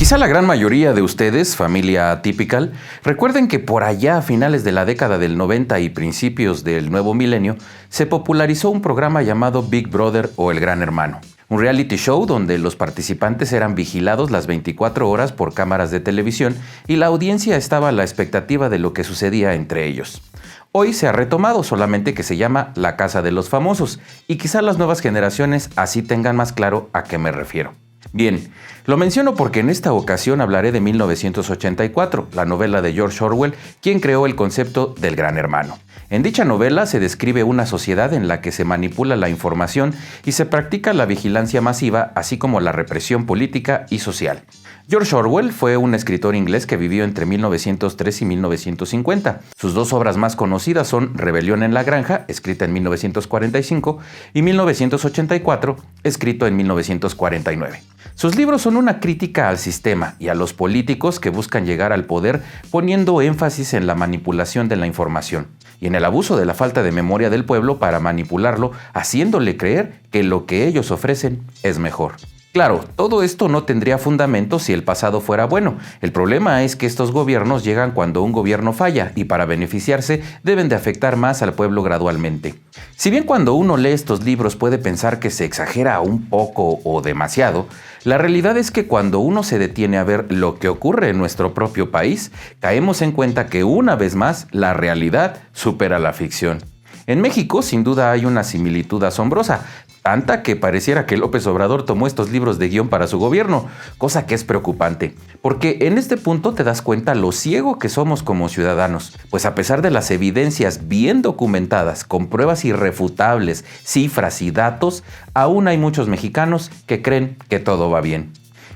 Quizá la gran mayoría de ustedes, familia Atypical, recuerden que por allá a finales de la década del 90 y principios del nuevo milenio, se popularizó un programa llamado Big Brother o El Gran Hermano. Un reality show donde los participantes eran vigilados las 24 horas por cámaras de televisión y la audiencia estaba a la expectativa de lo que sucedía entre ellos. Hoy se ha retomado, solamente que se llama La Casa de los Famosos, y quizá las nuevas generaciones así tengan más claro a qué me refiero. Bien, lo menciono porque en esta ocasión hablaré de 1984, la novela de George Orwell, quien creó el concepto del Gran Hermano. En dicha novela se describe una sociedad en la que se manipula la información y se practica la vigilancia masiva, así como la represión política y social. George Orwell fue un escritor inglés que vivió entre 1903 y 1950. Sus dos obras más conocidas son Rebelión en la Granja, escrita en 1945, y 1984, escrito en 1949. Sus libros son una crítica al sistema y a los políticos que buscan llegar al poder poniendo énfasis en la manipulación de la información y en el abuso de la falta de memoria del pueblo para manipularlo, haciéndole creer que lo que ellos ofrecen es mejor. Claro, todo esto no tendría fundamento si el pasado fuera bueno. El problema es que estos gobiernos llegan cuando un gobierno falla y para beneficiarse deben de afectar más al pueblo gradualmente. Si bien cuando uno lee estos libros puede pensar que se exagera un poco o demasiado, la realidad es que cuando uno se detiene a ver lo que ocurre en nuestro propio país, caemos en cuenta que una vez más la realidad supera la ficción. En México, sin duda, hay una similitud asombrosa, tanta que pareciera que López Obrador tomó estos libros de guión para su gobierno, cosa que es preocupante, porque en este punto te das cuenta lo ciego que somos como ciudadanos, pues a pesar de las evidencias bien documentadas, con pruebas irrefutables, cifras y datos, aún hay muchos mexicanos que creen que todo va bien.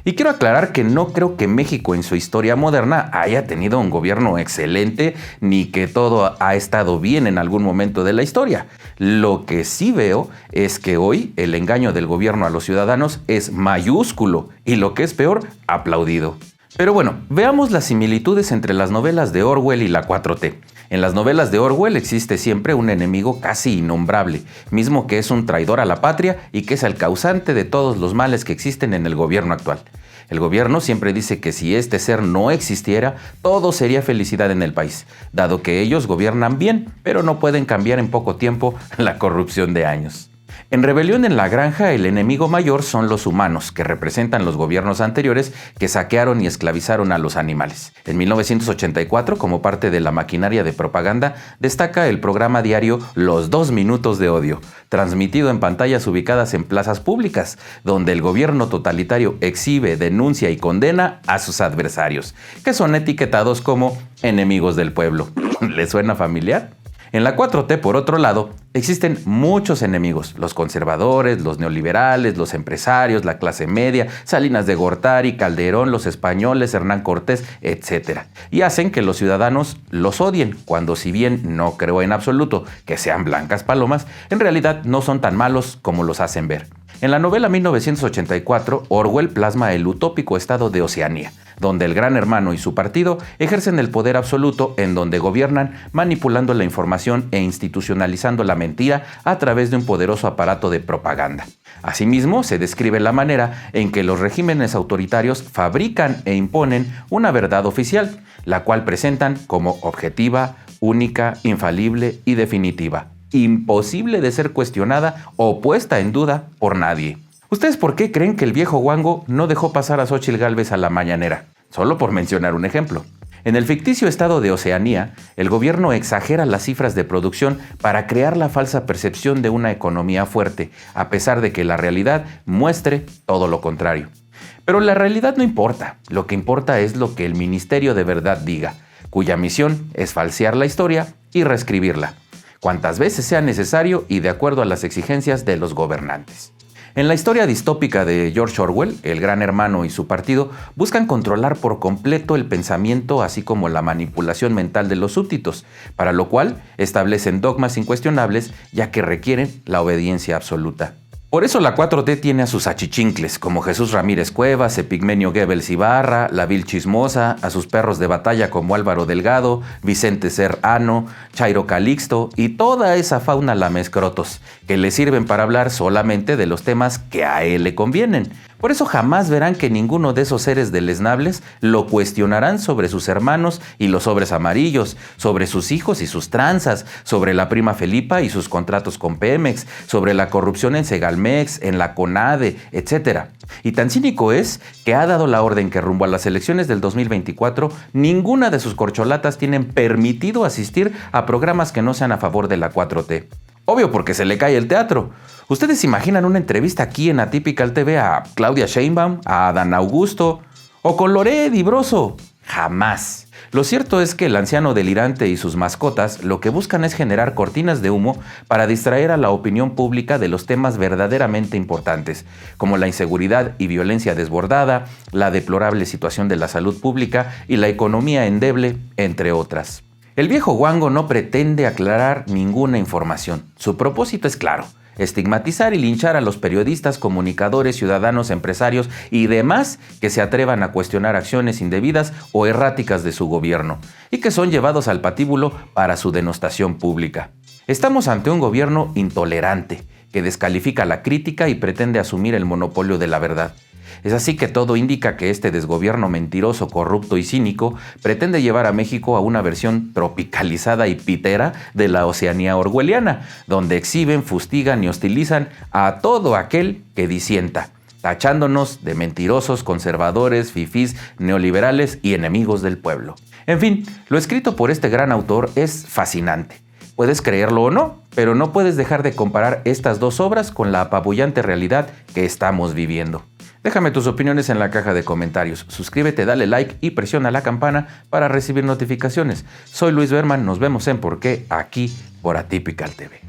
Y quiero aclarar que no creo que México en su historia moderna haya tenido un gobierno excelente ni que todo ha estado bien en algún momento de la historia. Lo que sí veo es que hoy el engaño del gobierno a los ciudadanos es mayúsculo y lo que es peor, aplaudido. Pero bueno, veamos las similitudes entre las novelas de Orwell y la 4T. En las novelas de Orwell existe siempre un enemigo casi innombrable, mismo que es un traidor a la patria y que es el causante de todos los males que existen en el gobierno actual. El gobierno siempre dice que si este ser no existiera, todo sería felicidad en el país, dado que ellos gobiernan bien, pero no pueden cambiar en poco tiempo la corrupción de años. En Rebelión en la Granja, el enemigo mayor son los humanos, que representan los gobiernos anteriores que saquearon y esclavizaron a los animales. En 1984, como parte de la maquinaria de propaganda, destaca el programa diario Los 2 Minutos de Odio, transmitido en pantallas ubicadas en plazas públicas, donde el gobierno totalitario exhibe, denuncia y condena a sus adversarios, que son etiquetados como enemigos del pueblo. ¿Les suena familiar? En la 4T, por otro lado, existen muchos enemigos, los conservadores, los neoliberales, los empresarios, la clase media, Salinas de Gortari, Calderón, los españoles, Hernán Cortés, etc. Y hacen que los ciudadanos los odien, cuando si bien no creo en absoluto que sean blancas palomas, en realidad no son tan malos como los hacen ver. En la novela 1984, Orwell plasma el utópico estado de Oceanía, donde el Gran Hermano y su partido ejercen el poder absoluto en donde gobiernan manipulando la información e institucionalizando la mentira a través de un poderoso aparato de propaganda. Asimismo, se describe la manera en que los regímenes autoritarios fabrican e imponen una verdad oficial, la cual presentan como objetiva, única, infalible y definitiva, imposible de ser cuestionada o puesta en duda por nadie. ¿Ustedes por qué creen que el viejo guango no dejó pasar a Xóchitl Gálvez a la mañanera? Solo por mencionar un ejemplo. En el ficticio estado de Oceanía, el gobierno exagera las cifras de producción para crear la falsa percepción de una economía fuerte, a pesar de que la realidad muestre todo lo contrario. Pero la realidad no importa, lo que importa es lo que el Ministerio de Verdad diga, cuya misión es falsear la historia y reescribirla, cuantas veces sea necesario y de acuerdo a las exigencias de los gobernantes. En la historia distópica de George Orwell, el Gran Hermano y su partido buscan controlar por completo el pensamiento así como la manipulación mental de los súbditos, para lo cual establecen dogmas incuestionables ya que requieren la obediencia absoluta. Por eso la 4T tiene a sus achichincles, como Jesús Ramírez Cuevas, Epigmenio Goebbels Ibarra, la Vil Chismosa, a sus perros de batalla como Álvaro Delgado, Vicente Serrano, Chairo Calixto y toda esa fauna lamescrotos, que le sirven para hablar solamente de los temas que a él le convienen. Por eso jamás verán que ninguno de esos seres deleznables lo cuestionarán sobre sus hermanos y los sobres amarillos, sobre sus hijos y sus tranzas, sobre la prima Felipa y sus contratos con Pemex, sobre la corrupción en Segalmex, en la CONADE, etc. Y tan cínico es que ha dado la orden que rumbo a las elecciones del 2024, ninguna de sus corcholatas tienen permitido asistir a programas que no sean a favor de la 4T. Obvio, porque se le cae el teatro. ¿Ustedes imaginan una entrevista aquí en Atypical TV a Claudia Sheinbaum, a Adán Augusto o con Loret y Broso? Jamás. Lo cierto es que el anciano delirante y sus mascotas lo que buscan es generar cortinas de humo para distraer a la opinión pública de los temas verdaderamente importantes, como la inseguridad y violencia desbordada, la deplorable situación de la salud pública y la economía endeble, entre otras. El viejo guango no pretende aclarar ninguna información. Su propósito es claro: estigmatizar y linchar a los periodistas, comunicadores, ciudadanos, empresarios y demás que se atrevan a cuestionar acciones indebidas o erráticas de su gobierno y que son llevados al patíbulo para su denostación pública. Estamos ante un gobierno intolerante que descalifica la crítica y pretende asumir el monopolio de la verdad. Es así que todo indica que este desgobierno mentiroso, corrupto y cínico pretende llevar a México a una versión tropicalizada y pitera de la Oceanía orwelliana, donde exhiben, fustigan y hostilizan a todo aquel que disienta, tachándonos de mentirosos, conservadores, fifís, neoliberales y enemigos del pueblo. En fin, lo escrito por este gran autor es fascinante. Puedes creerlo o no, pero no puedes dejar de comparar estas dos obras con la apabullante realidad que estamos viviendo. Déjame tus opiniones en la caja de comentarios. Suscríbete, dale like y presiona la campana para recibir notificaciones. Soy Luis Berman, nos vemos en Por qué aquí por Atypical TV.